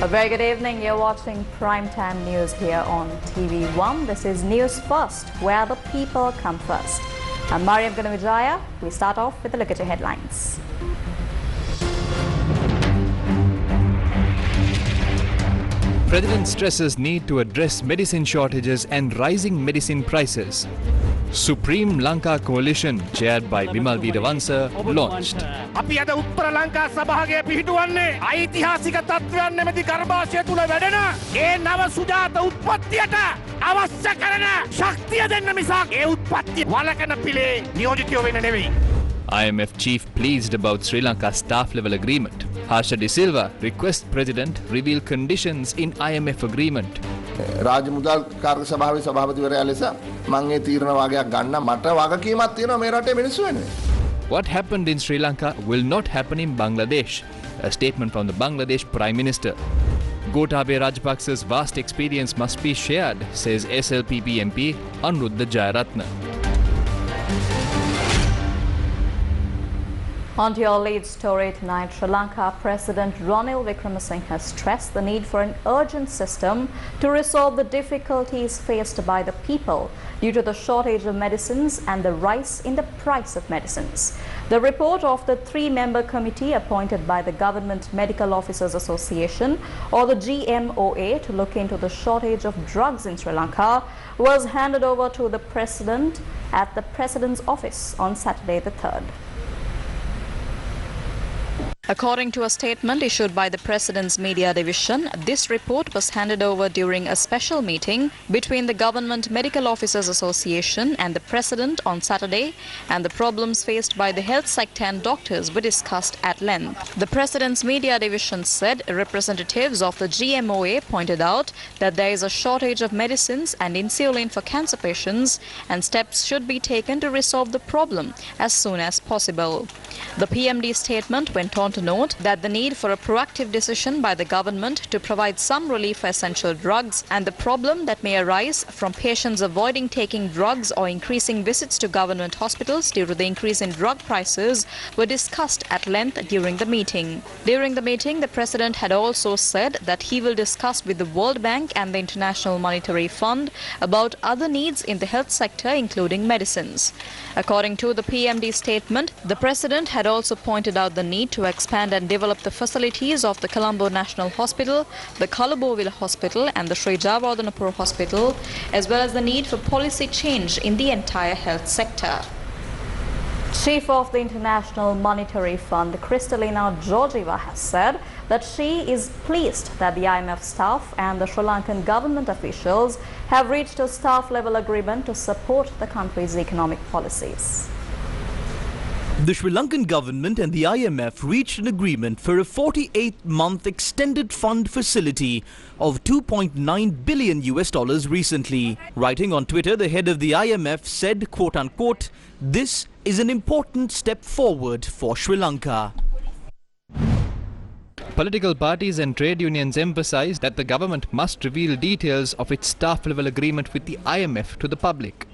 A very good evening. You're watching Primetime News here on TV1. This is News First, where the people come first. I'm Mariam Gunavijaya. We start off with a look at your headlines. President stresses need to address medicine shortages and rising medicine prices. Supreme Lanka Coalition, chaired by Bimal Veeravansa, launched. අපි අද උත්තර ලංකා සභාවේ පිහිටුවන්නේ ඓතිහාසික තත්ත්වයන් නැමැති ගර්භාෂය තුල වැඩෙන ඒ නව සුජාත උත්පත්තියට අවශ්‍ය කරන ශක්තිය දෙන්න මිසක් ඒ උත්පත්තිය වළකන පිළේ නියෝජිතයෝ වෙන්න නෙවෙයි. IMF chief pleased about Sri Lanka's staff level agreement. Harsha De Silva requests President reveal conditions in IMF agreement. රාජ්‍ය මුදල් කාර්ය සභාවේ සභාපතිවරයා ලෙස මම ඒ තීරණ වාගයක් ගන්න මට වගකීමක් තියෙනවා මේ රටේ මිනිස්සු වෙනුවෙන්. What happened in Sri Lanka will not happen in Bangladesh. A statement from the Bangladesh Prime Minister. Gotabaya Rajapaksa's vast experience must be shared, says SLPP MP Anuruddha Jayaratne. On to your lead story tonight, Sri Lanka President Ranil Wickremesinghe has stressed the need for an urgent system to resolve the difficulties faced by the people due to the shortage of medicines and the rise in the price of medicines. The report of the three-member committee appointed by the Government Medical Officers Association, or the GMOA, to look into the shortage of drugs in Sri Lanka was handed over to the President at the President's office on Saturday the 3rd. According to a statement issued by the President's Media Division, this report was handed over during a special meeting between the Government Medical Officers Association and the President on Saturday, and the problems faced by the health sector and doctors were discussed at length. The President's Media Division said representatives of the GMOA pointed out that there is a shortage of medicines and insulin for cancer patients, and steps should be taken to resolve the problem as soon as possible. The PMD statement went on to note that the need for a proactive decision by the government to provide some relief for essential drugs and the problem that may arise from patients avoiding taking drugs or increasing visits to government hospitals due to the increase in drug prices were discussed at length during the meeting. During the meeting, the President had also said that he will discuss with the World Bank and the International Monetary Fund about other needs in the health sector, including medicines. According to the PMD statement, the President had also pointed out the need to expand and develop the facilities of the Colombo National Hospital, the Kalabovila Hospital and the Sri Javardhanapur Hospital, as well as the need for policy change in the entire health sector. Chief of the International Monetary Fund, Kristalina Georgieva, has said that she is pleased that the IMF staff and the Sri Lankan government officials have reached a staff-level agreement to support the country's economic policies. The Sri Lankan government and the IMF reached an agreement for a 48-month extended fund facility of $2.9 billion recently. Writing on Twitter, the head of the IMF said, quote-unquote, "This is an important step forward for Sri Lanka." Political parties and trade unions emphasized that the government must reveal details of its staff-level agreement with the IMF to the public.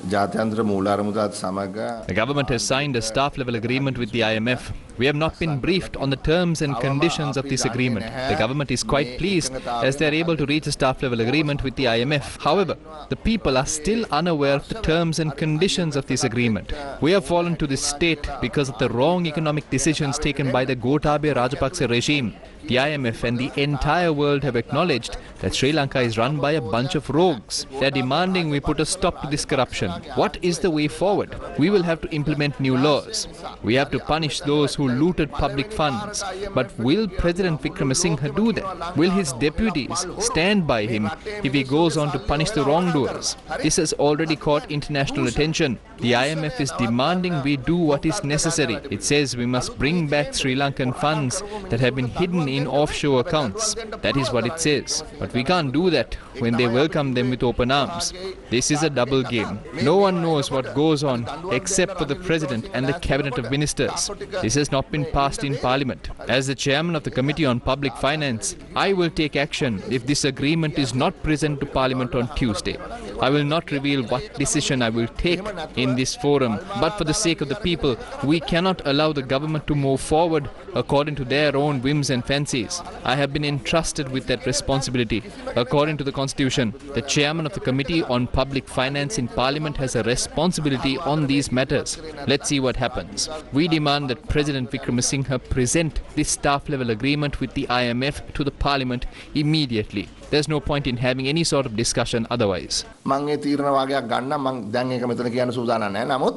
The government has signed a staff-level agreement with the IMF. We have not been briefed on the terms and conditions of this agreement. The government is quite pleased as they are able to reach a staff-level agreement with the IMF. However, the people are still unaware of the terms and conditions of this agreement. We have fallen to this state because of the wrong economic decisions taken by the Gotabaya Rajapaksa regime. The IMF and the entire world have acknowledged that Sri Lanka is run by a bunch of rogues. They are demanding we put a stop to this corruption. What is the way forward? We will have to implement new laws. We have to punish those who looted public funds. But will President Wickremesinghe do that? Will his deputies stand by him if he goes on to punish the wrongdoers? This has already caught international attention. The IMF is demanding we do what is necessary. It says we must bring back Sri Lankan funds that have been hidden in offshore accounts. That is what it says. But we can't do that when they welcome them with open arms. This is a double game. No one knows what goes on except for the President and the Cabinet of Ministers. This has not been passed in Parliament. As the Chairman of the Committee on Public Finance, I will take action if this agreement is not presented to Parliament on Tuesday. I will not reveal what decision I will take in this forum, but for the sake of the people, we cannot allow the government to move forward according to their own whims and fancies. I have been entrusted with that responsibility. According to the Constitution, the chairman of the Committee on Public Finance in Parliament has a responsibility on these matters. Let's see what happens. We demand that President Wickremesinghe present this staff-level agreement with the IMF to the Parliament immediately. There's no point in having any sort of discussion otherwise. මම ඒ තීරණ වාගයක් ගන්න මම දැන් ඒක මෙතන කියන්න සූදානම් නැහැ. නමුත්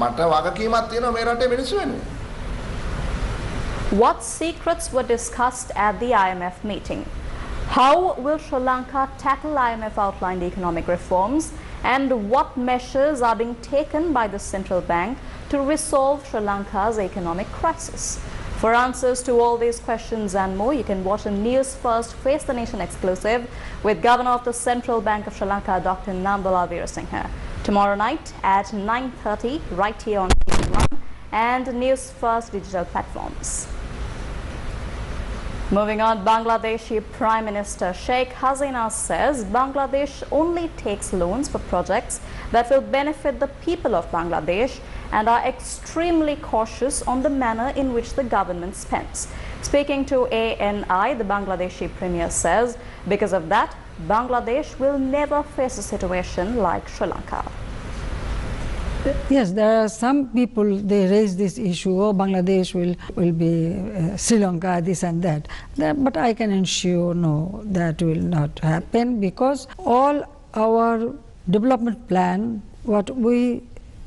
මට වගකීමක් තියෙනවා මේ රටේ මිනිස්සු වෙන්නේ. What secrets were discussed at the IMF meeting? How will Sri Lanka tackle IMF outlined economic reforms? And what measures are being taken by the central bank to resolve Sri Lanka's economic crisis? For answers to all these questions and more, you can watch a News First Face the Nation exclusive with Governor of the Central Bank of Sri Lanka, Dr. Nambala Veerasinghe, tomorrow night at 9:30 right here on TV1 and News First digital platforms. Moving on, Bangladeshi Prime Minister Sheikh Hasina says Bangladesh only takes loans for projects that will benefit the people of Bangladesh and are extremely cautious on the manner in which the government spends. Speaking to ANI, the Bangladeshi Premier says because of that, Bangladesh will never face a situation like Sri Lanka. Yes, there are some people, they raise this issue, oh, Bangladesh will be Sri Lanka, this and that. But I can ensure, no, that will not happen, because all our development plan, what we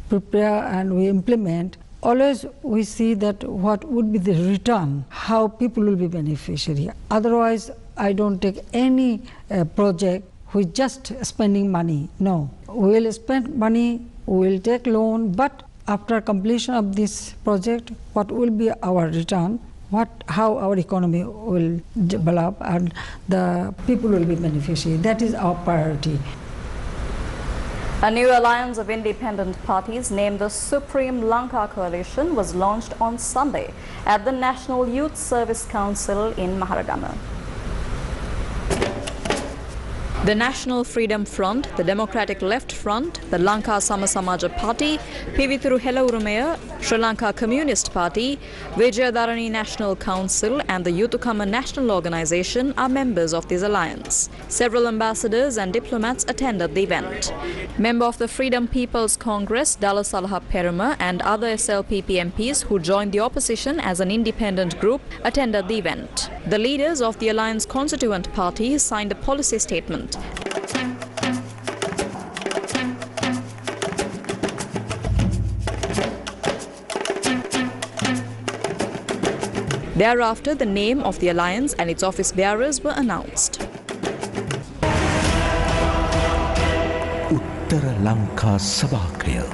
prepare and we implement, always we see that what would be the return, how people will be beneficiary. Otherwise, I don't take any project with just spending money. No, we will spend money, we will take loan, but after completion of this project, what will be our return, how our economy will develop and the people will be beneficiary. That is our priority. A new alliance of independent parties named the Supreme Lanka Coalition was launched on Sunday at the National Youth Service Council in Maharagama. The National Freedom Front, the Democratic Left Front, the Lanka Samasamaja Party, Pivithuru Helaurumeya, Sri Lanka Communist Party, Vijayadharani National Council and the Yuthukama National Organisation are members of this alliance. Several ambassadors and diplomats attended the event. Member of the Freedom People's Congress, Dalasalaha Peruma, and other SLPP MPs who joined the opposition as an independent group attended the event. The leaders of the alliance constituent parties signed a policy statement. Thereafter, the name of the alliance and its office bearers were announced. Uttara Lanka Sabhakaya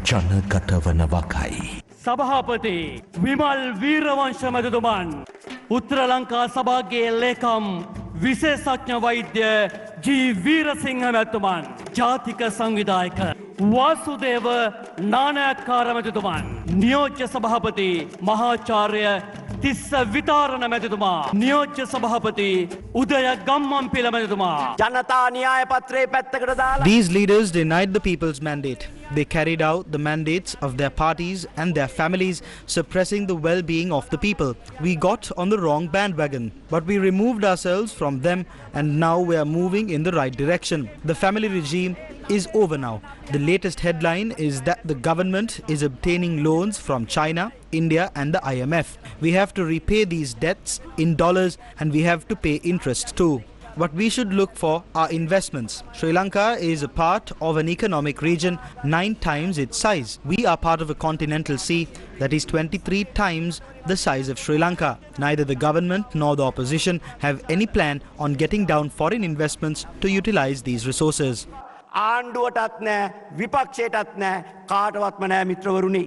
Janagata Vanavakai Sabhapati Vimal Veeravansha Maduduman Uttara Lanka Sabhagaya Lekam Visesajna Vaidya G. Veerasinghe Matuman Jatika Sangvidayaka Vasudeva Nanayakara Maduduman Niyojya Sabhapati Mahacharya Tissa Vitarana Maduduman Niyojya Sabhapati Udaya Gammampila Maduduman Janata Niyaya Patre Pettakata Dala. These leaders denied the people's mandate. They carried out the mandates of their parties and their families, suppressing the well-being of the people. We got on the wrong bandwagon, but we removed ourselves from them and now we are moving in the right direction. The family regime is over now. The latest headline is that the government is obtaining loans from China, India and the IMF. We have to repay these debts in dollars and we have to pay interest too. What we should look for are investments. Sri Lanka is a part of an economic region 9 times its size. We are part of a continental sea that is 23 times the size of Sri Lanka. Neither the government nor the opposition have any plan on getting down foreign investments to utilize these resources. ආණ්ඩුවටත් නෑ විපක්ෂයටත් නෑ කාටවත්ම නෑ මිත්‍රවරුනි.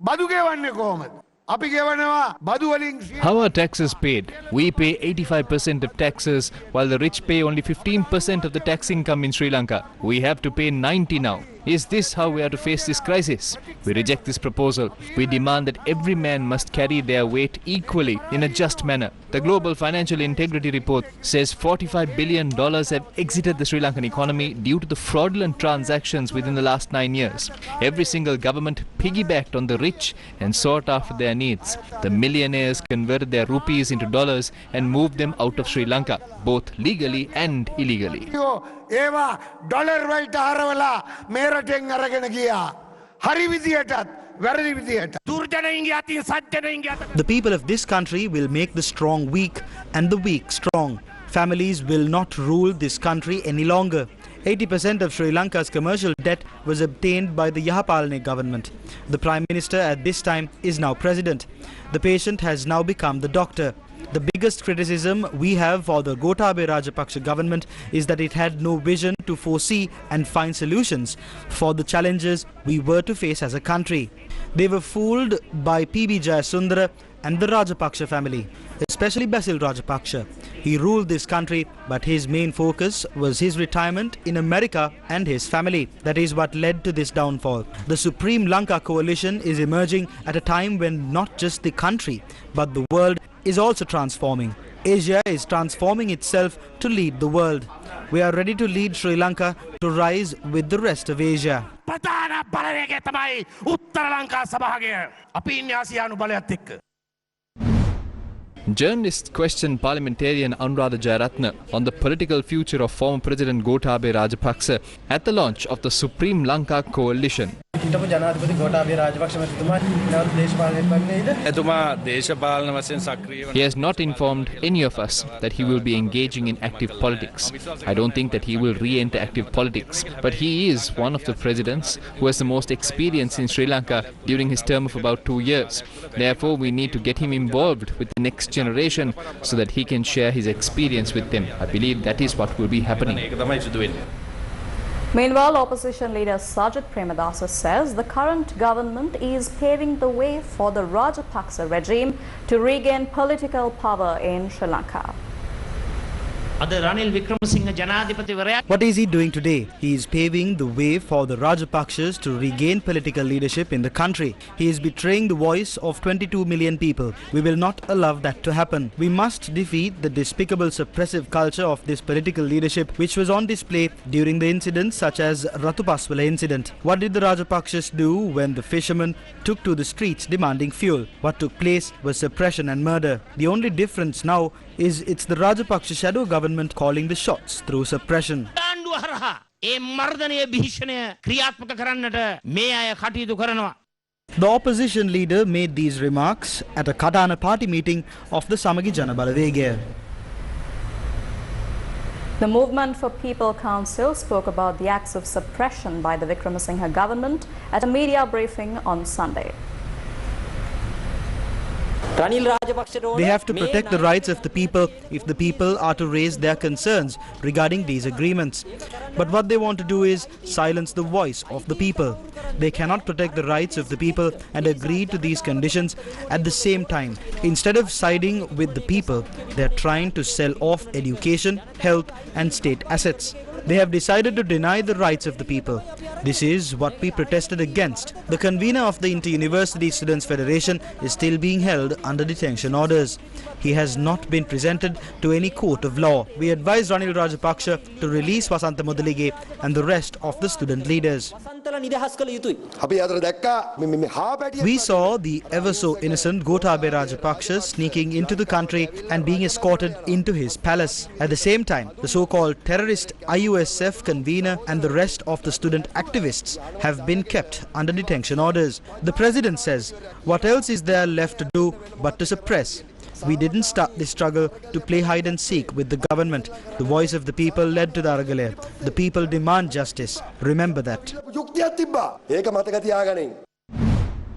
බදු ගෙවන්නේ කොහොමද? අපි ගෙවනවා බදු වලින්. How are taxes paid? We pay 85% of taxes while the rich pay only 15% of the tax income in Sri Lanka. We have to pay 90 now. Is this how we are to face this crisis? We reject this proposal. We demand that every man must carry their weight equally in a just manner. The Global Financial Integrity Report says $45 billion have exited the Sri Lankan economy due to the fraudulent transactions within the last 9 years. Every single government piggybacked on the rich and sought after their needs. The millionaires converted their rupees into dollars and moved them out of Sri Lanka, both legally and illegally. The people of this country will make the strong weak and the weak strong. Families will not rule this country any longer. 80% of Sri Lanka's commercial debt was obtained by the Yahapalane government. The Prime Minister at this time is now President. The patient has now become the doctor. The biggest criticism we have for the Gotabaya Rajapaksa government is that it had no vision to foresee and find solutions for the challenges we were to face as a country. They were fooled by P.B. Jayasundara and the Rajapaksa family, especially Basil Rajapaksa. He ruled this country, but his main focus was his retirement in America and his family. That is what led to this downfall. The Supreme Lanka coalition is emerging at a time when not just the country, but the world is also transforming. Asia is transforming itself to lead the world. We are ready to lead Sri Lanka to rise with the rest of Asia. Journalists questioned parliamentarian Anuradha Jayaratne on the political future of former President Gotabaya Rajapaksa at the launch of the Supreme Lanka Coalition. He has not informed any of us that he will be engaging in active politics. I don't think that he will re-enter active politics, but he is one of the presidents who has the most experience in Sri Lanka during his term of about 2 years. Therefore, we need to get him involved with the next generation so that he can share his experience with them. I believe that is what will be happening. Meanwhile, opposition leader Sajit Premadasa says the current government is paving the way for the Rajapaksa regime to regain political power in Sri Lanka. What is he doing today? He is paving the way for the Rajapaksas to regain political leadership in the country. He is betraying the voice of 22 million people. We will not allow that to happen. We must defeat the despicable suppressive culture of this political leadership which was on display during the incidents such as Ratupaswala incident. What did the Rajapaksas do when the fishermen took to the streets demanding fuel? What took place was suppression and murder. The only difference now is it's the Rajapaksa shadow government calling the shots through suppression. The opposition leader made these remarks at a Kadana party meeting of the Samagi Jana Balawegaya. The Movement for People Council spoke about the acts of suppression by the Wickremesinghe government at a media briefing on Sunday. They have to protect the rights of the people if the people are to raise their concerns regarding these agreements. But what they want to do is silence the voice of the people. They cannot protect the rights of the people and agree to these conditions at the same time. Instead of siding with the people, they are trying to sell off education, health and state assets. They have decided to deny the rights of the people. This is what we protested against. The convener of the Inter-University Students' Federation is still being held under detention orders. He has not been presented to any court of law. We advise Ranil Rajapaksa to release Wasantha Mudalige and the rest of the student leaders. We saw the ever so innocent Gotabaya Rajapaksa sneaking into the country and being escorted into his palace. At the same time, the so-called terrorist IUSF convener and the rest of the student activists have been kept under detention orders. The president says, what else is there left to do but to suppress? We didn't start this struggle to play hide and seek with the government. The voice of the people led to the Aragale. The people demand justice. Remember that.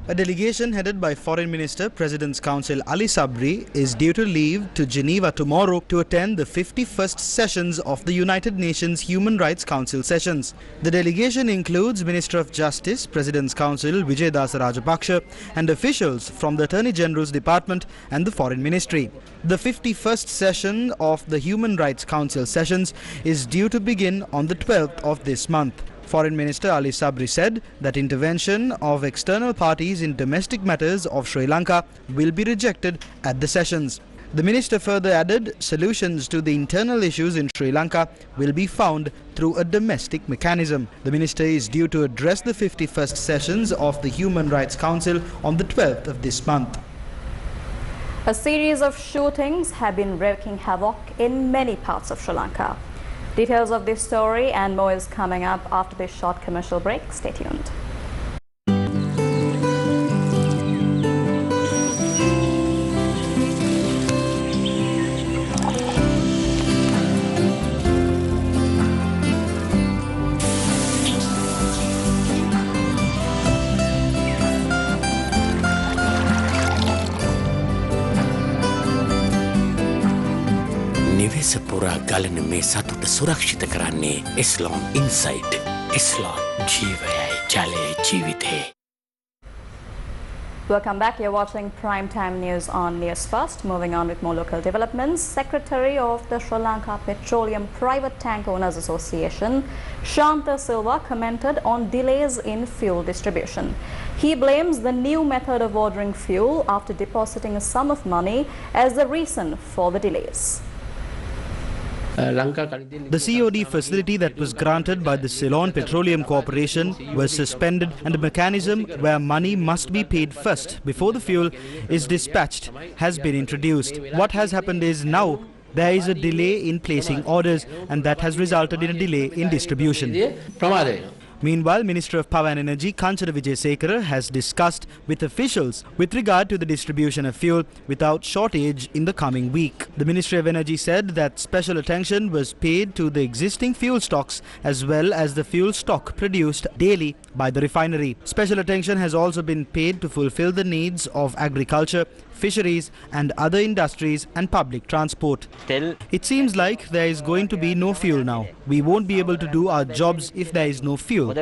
A delegation headed by Foreign Minister, President's Council Ali Sabri is due to leave to Geneva tomorrow to attend the 51st sessions of the United Nations Human Rights Council sessions. The delegation includes Minister of Justice, President's Council Vijayadasa Rajapaksa and officials from the Attorney General's Department and the Foreign Ministry. The 51st session of the Human Rights Council sessions is due to begin on the 12th of this month. Foreign Minister Ali Sabri said that intervention of external parties in domestic matters of Sri Lanka will be rejected at the sessions. The minister further added solutions to the internal issues in Sri Lanka will be found through a domestic mechanism. The minister is due to address the 51st sessions of the Human Rights Council on the 12th of this month. A series of shootings have been wreaking havoc in many parts of Sri Lanka. Details of this story and more is coming up after this short commercial break. Stay tuned. නිවෙස පුරා ගලන මේ සතුට සුරක්ෂිත කරන්නේ Eslon Insight. Eslon ජීවයයි ජලයේ ජීවිතේ. Welcome back. You're watching Primetime News on Newsfirst. Moving on with more local developments. Secretary of the Sri Lanka Petroleum Private Tank Owners Association, Shanta Silva, commented on delays in fuel distribution. He blames the new method of ordering fuel after depositing a sum of money as the reason for the delays. The COD facility that was granted by the Ceylon Petroleum Corporation was suspended, and a mechanism where money must be paid first before the fuel is dispatched has been introduced. What has happened is now there is a delay in placing orders, and that has resulted in a delay in distribution. Meanwhile, Minister of Power and Energy Kanchana Wijesekara has discussed with officials with regard to the distribution of fuel without shortage in the coming week. The Ministry of Energy said that special attention was paid to the existing fuel stocks as well as the fuel stock produced daily by the refinery. Special attention has also been paid to fulfill the needs of agriculture, fisheries and other industries and public transport. It seems like there is going to be no fuel now. We won't be able to do our jobs if there is no fuel. The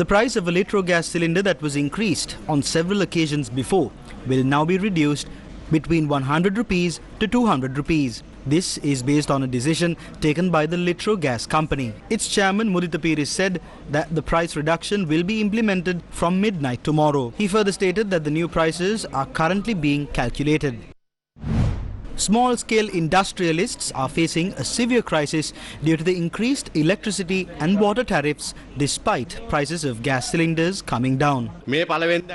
price of a litro gas cylinder that was increased on several occasions before will now be reduced between 100 rupees to 200 rupees. This is based on a decision taken by the Litro Gas Company. Its chairman Mudita Piris said that the price reduction will be implemented from midnight tomorrow. He further stated that the new prices are currently being calculated. Small-scale industrialists are facing a severe crisis due to the increased electricity and water tariffs despite prices of gas cylinders coming down.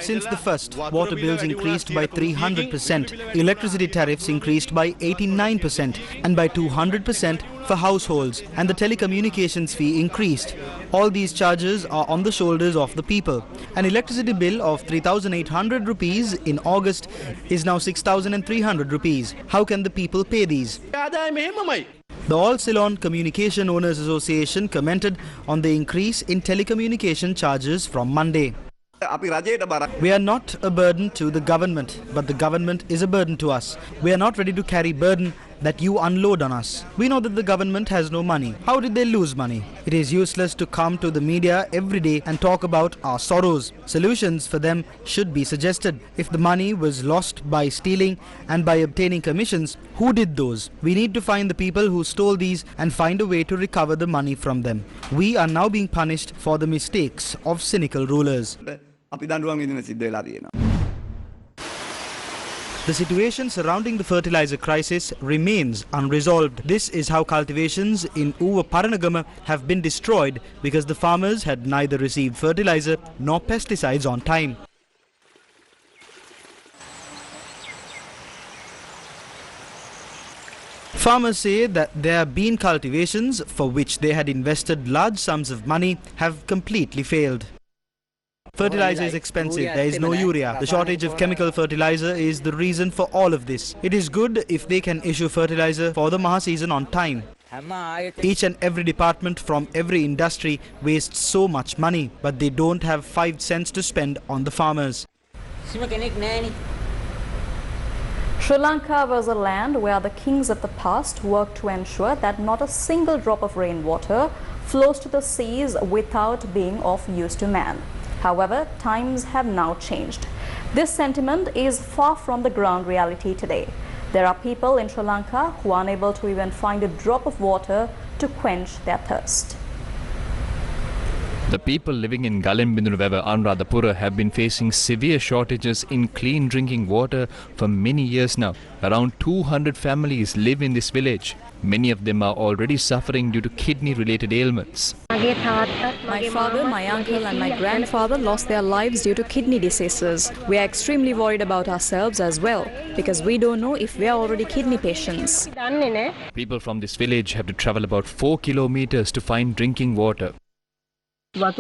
Since the first, water bills increased by 300%, electricity tariffs increased by 89% and by 200% for households, and the telecommunications fee increased. All these charges are on the shoulders of the people. An electricity bill of 3,800 rupees in August is now 6,300 rupees. How can the people pay these? The All Ceylon Communication Owners Association commented on the increase in telecommunication charges from Monday. We are not a burden to the government, but the government is a burden to us. We are not ready to carry burden that you unload on us. We know that the government has no money. How did they lose money? It is useless to come to the media every day and talk about our sorrows. Solutions for them should be suggested. If the money was lost by stealing and by obtaining commissions, who did those? We need to find the people who stole these and find a way to recover the money from them. We are now being punished for the mistakes of cynical rulers. The situation surrounding the fertilizer crisis remains unresolved. This is how cultivations in Uva Paranagama have been destroyed because the farmers had neither received fertilizer nor pesticides on time. Farmers say that there have been cultivations for which they had invested large sums of money have completely failed. Fertilizer is expensive, there is no urea. The shortage of chemical fertilizer is the reason for all of this. It is good if they can issue fertilizer for the Maha season on time. Each and every department from every industry wastes so much money, but they don't have 5 cents to spend on the farmers. Sri Lanka was a land where the kings of the past worked to ensure that not a single drop of rainwater flows to the seas without being of use to man. However, times have now changed. This sentiment is far from the ground reality today. There are people in Sri Lanka who are unable to even find a drop of water to quench their thirst. The people living in Galembindunuveva, Anuradhapura have been facing severe shortages in clean drinking water for many years now. Around 200 families live in this village. Many of them are already suffering due to kidney-related ailments. My father, my uncle and my grandfather lost their lives due to kidney diseases. We are extremely worried about ourselves as well because we don't know if we are already kidney patients. People from this village have to travel about 4 kilometers to find drinking water. We have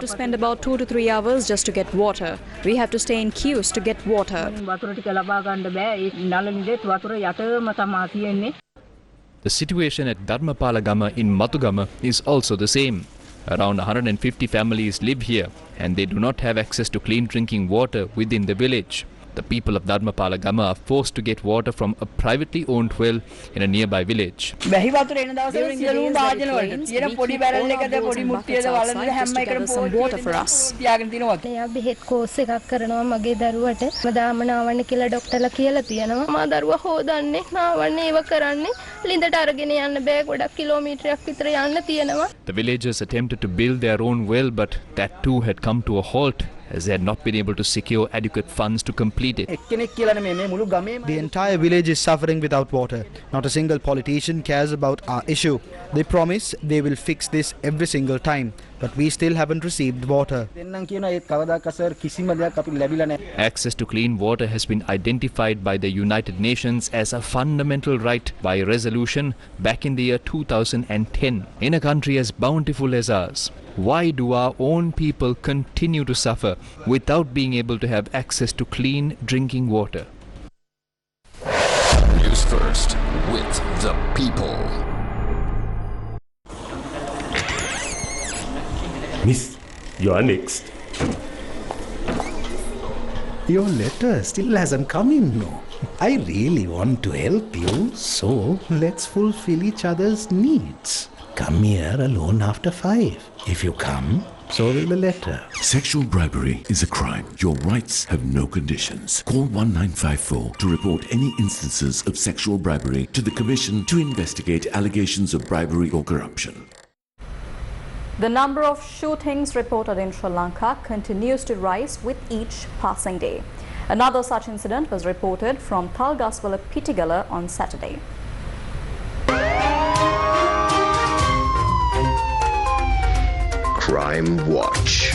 to spend about 2 to 3 hours just to get water. We have to stay in queues to get water. The situation at Dharmapalagama in Matugama is also the same. Around 150 families live here and they do not have access to clean drinking water within the village. The people of Dharmapalagama are forced to get water from a privately owned well in a nearby village. During the days that it rains, we keep all our bowls and buckets outside just to gather some water for us. The villagers attempted to build their own well, but that too had come to a halt as they had not been able to secure adequate funds to complete it. The entire village is suffering without water. Not a single politician cares about our issue. They promise they will fix this every single time, but we still haven't received water. Access to clean water has been identified by the United Nations as a fundamental right by a resolution back in the year 2010. In a country as bountiful as ours, why do our own people continue to suffer without being able to have access to clean drinking water? News First with the people. Miss, you are next. Your letter still hasn't come in, no? I really want to help you, so let's fulfill each other's needs. Come here alone after 5. If you come, so will the letter. Sexual bribery is a crime. Your rights have no conditions. Call 1954 to report any instances of sexual bribery to the Commission to investigate allegations of bribery or corruption. The number of shootings reported in Sri Lanka continues to rise with each passing day. Another such incident was reported from Thalgaswala Pitigala on Saturday. Crime Watch.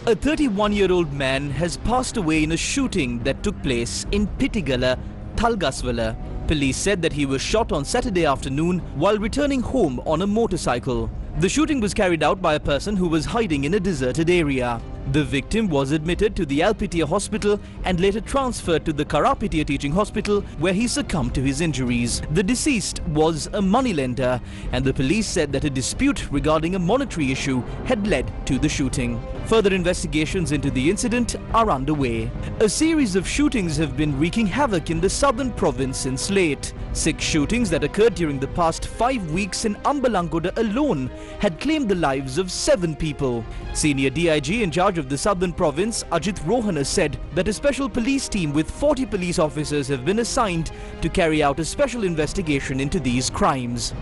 A 31-year-old man has passed away in a shooting that took place in Pitigala, Thalgaswala. Police said that he was shot on Saturday afternoon while returning home on a motorcycle. The shooting was carried out by a person who was hiding in a deserted area. The victim was admitted to the Alpitia hospital and later transferred to the Karapitia Teaching Hospital where he succumbed to his injuries. The deceased was a moneylender and the police said that a dispute regarding a monetary issue had led to the shooting. Further investigations into the incident are underway. A series of shootings have been wreaking havoc in the southern province since late. 6 shootings that occurred during the past 5 weeks in Ambalangoda alone had claimed the lives of 7 people. Senior DIG in charge of the southern province, Ajit Rohana, said that a special police team with 40 police officers have been assigned to carry out a special investigation into these crimes.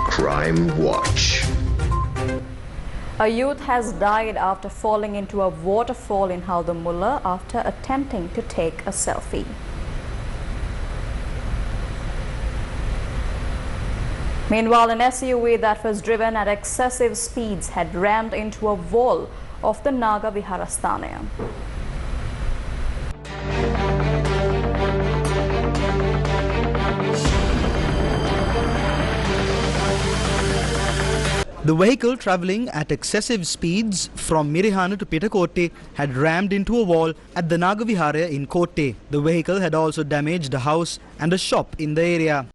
Crime Watch. A youth has died after falling into a waterfall in Haldamulla after attempting to take a selfie. Meanwhile, an SUV that was driven at excessive speeds had rammed into a wall of the Naga Viharasthanaya. The vehicle travelling at excessive speeds from Mirihana to Pitakotte had rammed into a wall at the Nagaviharaya in Kotte. The vehicle had also damaged a house and a shop in the area.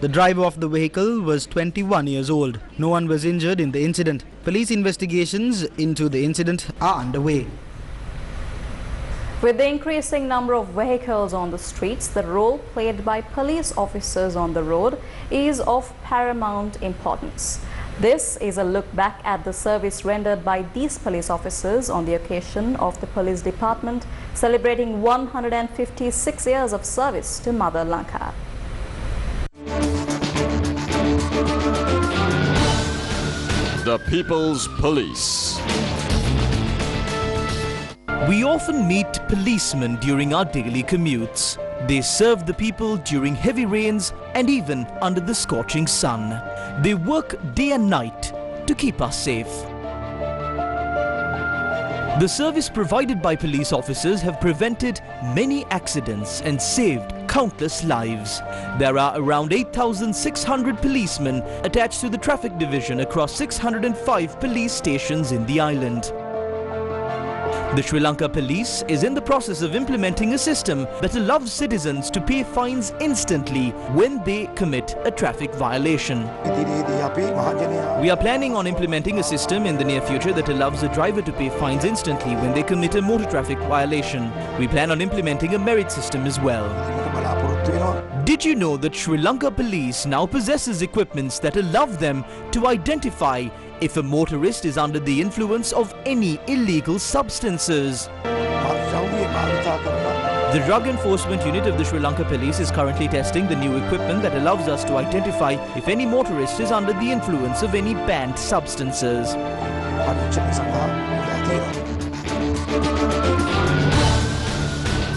The driver of the vehicle was 21 years old. No one was injured in the incident. Police investigations into the incident are underway. With the increasing number of vehicles on the streets, the role played by police officers on the road is of paramount importance. This is a look back at the service rendered by these police officers on the occasion of the police department celebrating 156 years of service to Mother Lanka. The People's Police. We often meet policemen during our daily commutes. They serve the people during heavy rains and even under the scorching sun. They work day and night to keep us safe. The service provided by police officers have prevented many accidents and saved countless lives. There are around 8,600 policemen attached to the traffic division across 605 police stations in the island. The Sri Lanka Police is in the process of implementing a system that allows citizens to pay fines instantly when they commit a traffic violation. We are planning on implementing a system in the near future that allows a driver to pay fines instantly when they commit a motor traffic violation. We plan on implementing a merit system as well. Did you know that Sri Lanka Police now possesses equipments that allow them to identify if a motorist is under the influence of any illegal substances? The Drug Enforcement Unit of the Sri Lanka Police is currently testing the new equipment that allows us to identify if any motorist is under the influence of any banned substances.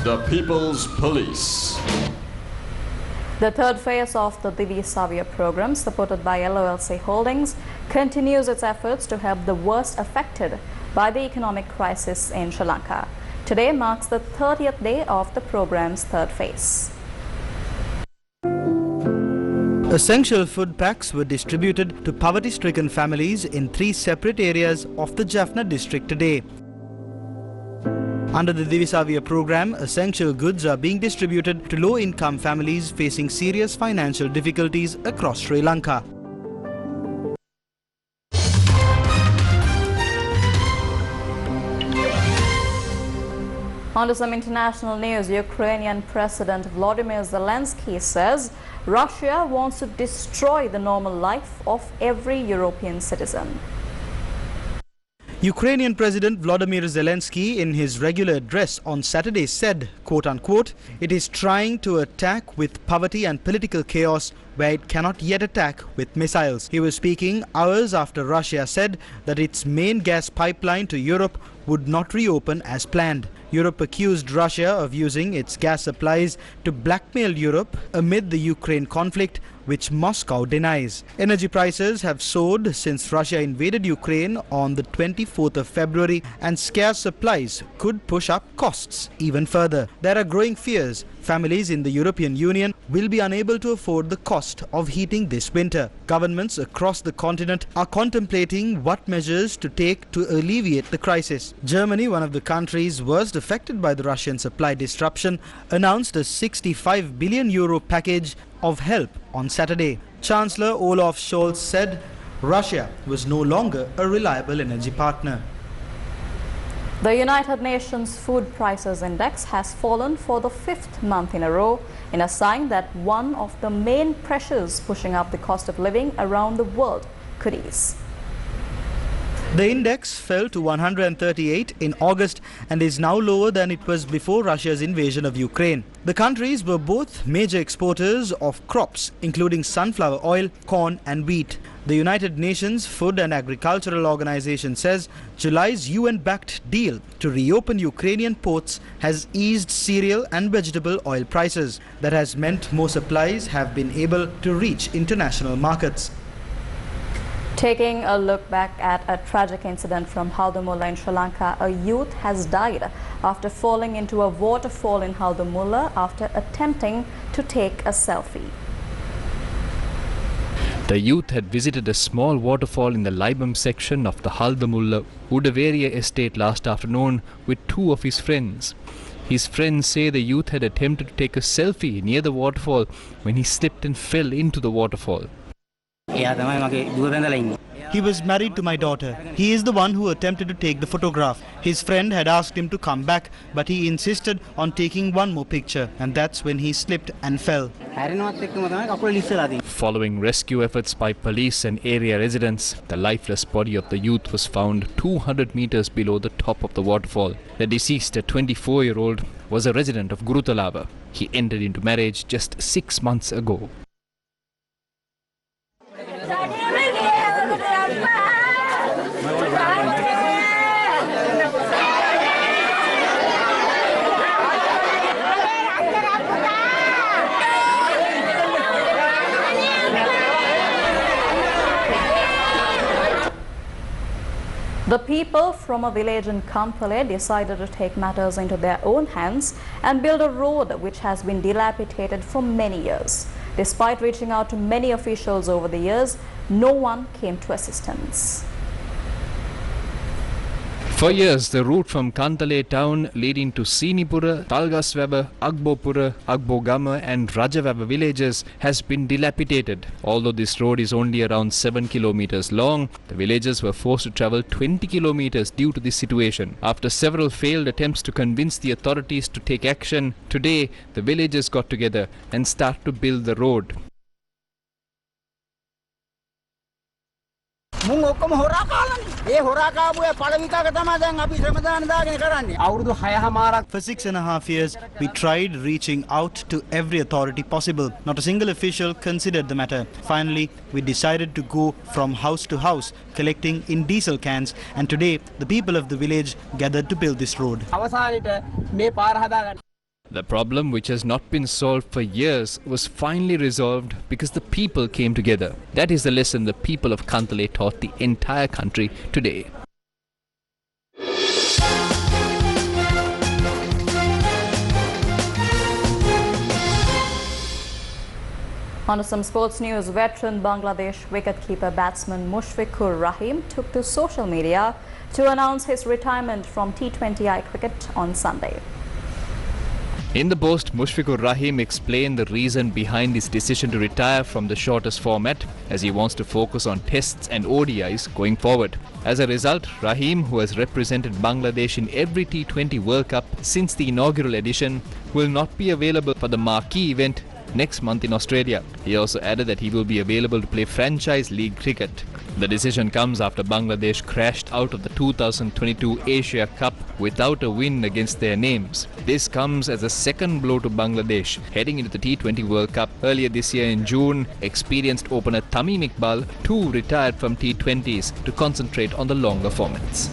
The People's Police. The third phase of the Divi Savia program, supported by LOLC Holdings, continues its efforts to help the worst affected by the economic crisis in Sri Lanka. Today marks the 30th day of the program's third phase. Essential food packs were distributed to poverty-stricken families in 3 separate areas of the Jaffna district today. Under the Divisavia program, essential goods are being distributed to low-income families facing serious financial difficulties across Sri Lanka. On to some international news. Ukrainian President Volodymyr Zelensky says Russia wants to destroy the normal life of every European citizen. Ukrainian President Volodymyr Zelensky in his regular address on Saturday said, quote-unquote, "It is trying to attack with poverty and political chaos where it cannot yet attack with missiles." He was speaking hours after Russia said that its main gas pipeline to Europe would not reopen as planned. Europe accused Russia of using its gas supplies to blackmail Europe amid the Ukraine conflict, which Moscow denies. Energy prices have soared since Russia invaded Ukraine on the 24th of February, and scarce supplies could push up costs even further. There are growing fears families in the European Union will be unable to afford the cost of heating this winter. Governments across the continent are contemplating what measures to take to alleviate the crisis. Germany, one of the countries worst affected by the Russian supply disruption, announced a 65 billion euro package of help on Saturday. Chancellor Olaf Scholz said Russia was no longer a reliable energy partner. The United Nations Food Prices Index has fallen for the 5th month in a row, in a sign that one of the main pressures pushing up the cost of living around the world could ease. The index fell to 138 in August and is now lower than it was before Russia's invasion of Ukraine. The countries were both major exporters of crops, including sunflower oil, corn and wheat. The United Nations Food and Agricultural Organization says July's UN-backed deal to reopen Ukrainian ports has eased cereal and vegetable oil prices. That has meant more supplies have been able to reach international markets. Taking a look back at a tragic incident from Haldamulla in Sri Lanka, a youth has died after falling into a waterfall in Haldamulla after attempting to take a selfie. The youth had visited a small waterfall in the Libam section of the Haldamulla Udavaria estate last afternoon with 2 of his friends. His friends say the youth had attempted to take a selfie near the waterfall when he slipped and fell into the waterfall. He was married to my daughter. He is the one who attempted to take the photograph. His friend had asked him to come back, but he insisted on taking one more picture, and that's when he slipped and fell. Following rescue efforts by police and area residents, the lifeless body of the youth was found 200 meters below the top of the waterfall. The deceased, a 24-year-old, was a resident of Gurutalava. He entered into marriage just 6 months ago. The people from a village in Kampale decided to take matters into their own hands and build a road which has been dilapidated for many years. Despite reaching out to many officials over the years, no one came to assistance. For years, the route from Kantale town leading to Sinipura, Talgaswaba, Agbopura, Agbogama and Rajavaba villages has been dilapidated. Although this road is only around 7 kilometers long, the villagers were forced to travel 20 kilometers due to this situation. After several failed attempts to convince the authorities to take action, today the villagers got together and started to build the road. For 6.5 years, we tried reaching out to every authority possible. Not a single official considered the matter. Finally, we decided to go from house to house, collecting in diesel cans, and today the people of the village gathered to build this road. The problem, which has not been solved for years, was finally resolved because the people came together. That is the lesson the people of Kantale taught the entire country today. On to some sports news, veteran Bangladesh wicketkeeper batsman Mushfiqur Rahim took to social media to announce his retirement from T20I cricket on Sunday. In the post, Mushfiqur Rahim explained the reason behind his decision to retire from the shortest format, as he wants to focus on tests and ODIs going forward. As a result, Rahim, who has represented Bangladesh in every T20 World Cup since the inaugural edition, will not be available for the marquee event next month in Australia. He also added that he will be available to play franchise league cricket. The decision comes after Bangladesh crashed out of the 2022 Asia Cup without a win against their names. This comes as a second blow to Bangladesh heading into the T20 World Cup. Earlier this year in June, experienced opener Tamim Iqbal too retired from T20s to concentrate on the longer formats.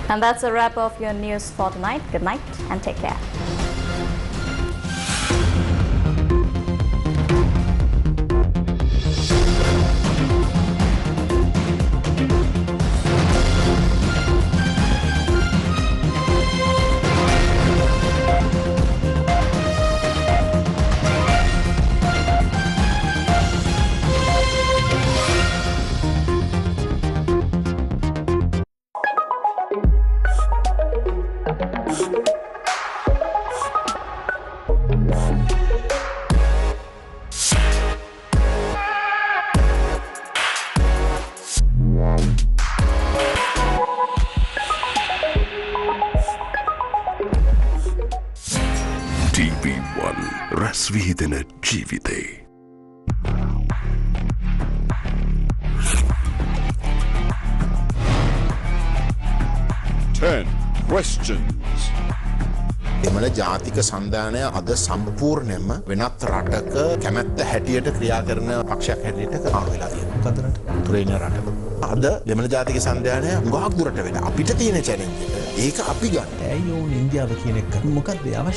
And that's a wrap of your news for tonight. Good night and take care. TV1 රැස් විහිදෙන ජීවිතේ. Questions. දෙමළ ජාතික සන්ධානය අද සම්පූර්ණයෙන්ම වෙනත් රටක කැමැත්ත හැටියට ක්‍රියා කරන පක්ෂයක් හැටියට කාරු වෙලා තියෙනවා. කතරට තුරේන රටක. අද දෙමළ ජාතික සන්ධානය ගොඩක් දුරට වෙලා අපිට තියෙන චැලෙන්ජ් එක ඒක අපි ගන්න. ඇයි ඕන් ඉන්දියාව කියන එක මොකක්ද අවශ්‍ය